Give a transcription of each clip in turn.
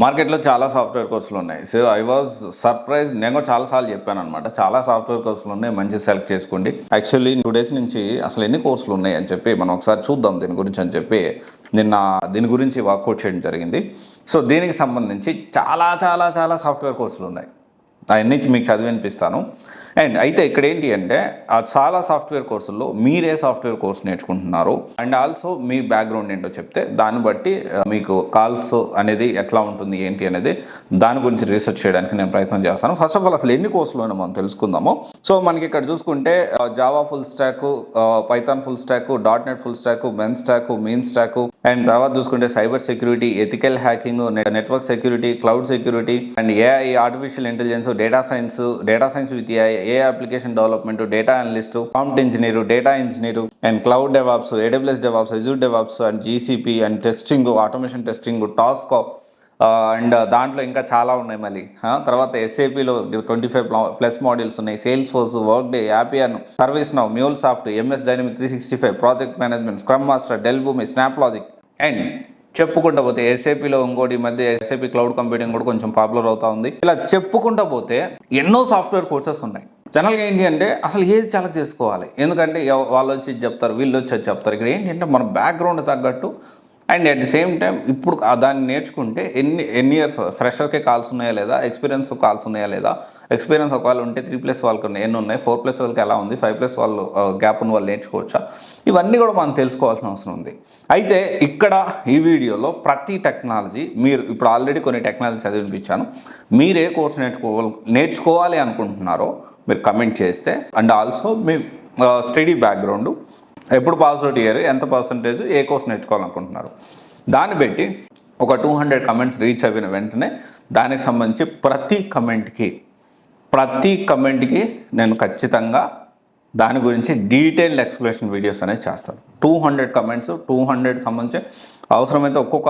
మార్కెట్లో చాలా సాఫ్ట్వేర్ కోర్సులు ఉన్నాయి. So I was surprise. నేను కూడా చాలాసార్లు చెప్పాను అనమాట. చాలా సాఫ్ట్వేర్ కోర్సులు ఉన్నాయి, మంచి సెలెక్ట్ చేసుకోండి. యాక్చువల్లీ 2 days నుంచి అసలు ఎన్ని కోర్సులు ఉన్నాయి అని చెప్పి మనం ఒకసారి చూద్దాం దీని గురించి అని చెప్పి నిన్న దీని గురించి వర్కౌట్ చేయడం జరిగింది. సో దీనికి సంబంధించి చాలా సాఫ్ట్వేర్ కోర్సులు ఉన్నాయి. అవన్నీ మీకు చదివి వినిపిస్తాను. అండ్ అయితే ఇక్కడ ఏంటి అంటే చాలా సాఫ్ట్వేర్ కోర్సుల్లో మీరే సాఫ్ట్వేర్ కోర్స్ నేర్చుకుంటున్నారు అండ్ ఆల్సో మీ బ్యాక్గ్రౌండ్ ఏంటో చెప్తే దాన్ని బట్టి మీకు కాల్స్ అనేది ఎట్లా ఉంటుంది ఏంటి అనేది దాని గురించి రీసెర్చ్ చేయడానికి నేను ప్రయత్నం చేస్తాను. ఫస్ట్ ఆఫ్ ఆల్ అసలు ఎన్ని కోర్సులు మనం తెలుసుకుందాము. సో మనకి ఇక్కడ చూసుకుంటే Java full stock, Python full stock, .NET full stock, men stock, mean stock, and తర్వాత చూసుకుంటే cyber security, ethical hacking, network security, cloud security and AI, artificial intelligence, data science with a application development, data analyst, prompt engineer, data engineer and cloud DevOps, AWS DevOps, Azure DevOps and GCP and testing, automation testing, task and దాంట్లో ఇంకా చాలా ఉన్నాయి. మళ్ళీ తర్వాత SAPలో 25+ modules ఉన్నాయి. Sales force, Workday, Appian, ServiceNow, MuleSoft, MS dynamic 365, project management, scrum master, Dell Boomi, SnapLogic and చెప్పుకుంటూ పోతే SAPలో ఇంకోటి మధ్య SAP క్లౌడ్ కంప్యూటింగ్ కూడా కొంచెం పాపులర్ అవుతా ఉంది. ఇలా చెప్పుకుంటూ పోతే ఎన్నో సాఫ్ట్వేర్ కోర్సెస్ ఉన్నాయి. జనరల్గా ఏంటి అంటే అసలు ఏది సెలెక్ట్ చేసుకోవాలి, ఎందుకంటే వాళ్ళు వచ్చి చెప్తారు, వీళ్ళు వచ్చి చెప్తారు. ఇక్కడ ఏంటి అంటే మన బ్యాక్గ్రౌండ్ తగ్గట్టు and at the same time ఇప్పుడు దాన్ని నేర్చుకుంటే ఎన్ని ఇయర్స్ ఫ్రెషర్కే కాల్స్ ఉన్నాయా లేదా, ఎక్స్పీరియన్స్ కాల్స్ ఉన్నాయా లేదా, ఎక్స్పీరియన్స్ ఒకవేళ ఉంటే 3+ వాళ్ళకి ఎన్ని ఉన్నాయి, 4+ వాళ్ళకి ఎలా ఉంది, 5+ వాళ్ళు గ్యాప్ ఉన్న వాళ్ళు నేర్చుకోవచ్చా, ఇవన్నీ కూడా మనం తెలుసుకోవాల్సిన అవసరం ఉంది. అయితే ఇక్కడ ఈ వీడియోలో ప్రతి టెక్నాలజీ మీరు ఇప్పుడు ఆల్రెడీ కొన్ని టెక్నాలజీ చదివిపించాను. మీరు ఏ కోర్స్ నేర్చుకోవాలి అనుకుంటున్నారో మీరు కమెంట్ చేస్తే and also me study background, ఎప్పుడు పాస్ అవుట్ అయ్యారు, ఎంత పర్సంటేజ్, ఏ కోర్స్ నేర్చుకోవాలనుకుంటున్నారు, దాన్ని బట్టి ఒక 200 కమెంట్స్ రీచ్ అయిన వెంటనే దానికి సంబంధించి ప్రతి కమెంట్కి నేను ఖచ్చితంగా దాని గురించి డీటెయిల్డ్ ఎక్స్ప్లెనేషన్ వీడియోస్ అనేది చేస్తాను. 200 కమెంట్స్, 200 సంబంధించి అవసరమైతే ఒక్కొక్క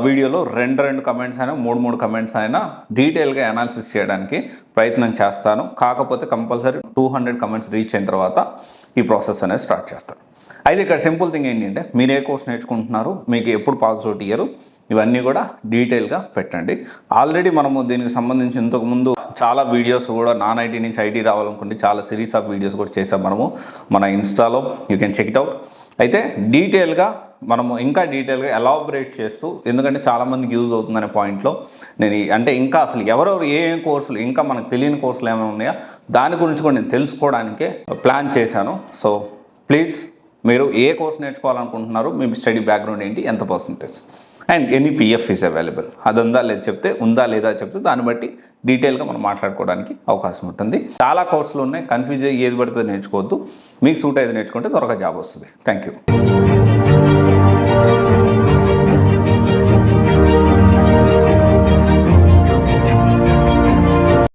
వీడియోలో 2 కమెంట్స్ అయినా 3 కమెంట్స్ అయినా డీటెయిల్గా అనాలిసిస్ చేయడానికి ప్రయత్నం చేస్తాను. కాకపోతే కంపల్సరీ 200 కమెంట్స్ రీచ్ అయిన తర్వాత ఈ ప్రాసెస్ అనేది స్టార్ట్ చేస్తాను. అయితే ఇక్కడ సింపుల్ థింగ్ ఏంటి అంటే మీరు ఏ కోర్స్ నేర్చుకుంటున్నారు, మీకు ఎప్పుడు పాస్ అవుట్ అయ్యారు, ఇవన్నీ కూడా డీటెయిల్గా పెట్టండి. ఆల్రెడీ మనము దీనికి సంబంధించి ఇంతకుముందు చాలా వీడియోస్ కూడా నాన్ ఐటీ నుంచి ఐటీ రావాలనుకుంటే చాలా సిరీస్ ఆఫ్ వీడియోస్ కూడా చేసాం మనము మన ఇన్స్టాలో. You can check it out. అయితే డీటెయిల్గా మనము ఇంకా డీటెయిల్గా ఎలాబరేట్ చేస్తూ, ఎందుకంటే చాలామందికి యూజ్ అవుతుందనే పాయింట్లో నేను అంటే ఇంకా అసలు ఎవరెవరు ఏ కోర్సులు ఇంకా మనకు తెలియని కోర్సులు ఏమైనా ఉన్నాయో దాని గురించి కూడా నేను తెలుసుకోవడానికే ప్లాన్ చేశాను. సో ప్లీజ్ మీరు ఏ కోర్స్ నేర్చుకోవాలనుకుంటున్నారు, మీ స్టడీ బ్యాక్గ్రౌండ్ ఏంటి, ఎంత percentage and any PF is available, అది ఉందా లేదా చెప్తే దాన్ని బట్టి డీటెయిల్గా మనం మాట్లాడుకోవడానికి అవకాశం ఉంటుంది. చాలా కోర్సులు ఉన్నాయి, కన్ఫ్యూజ్ అయ్యి ఏది పడితే నేర్చుకోవద్దు. మీకు సూట్ అయితే నేర్చుకుంటే త్వరగా జాబ్ వస్తుంది. Thank you.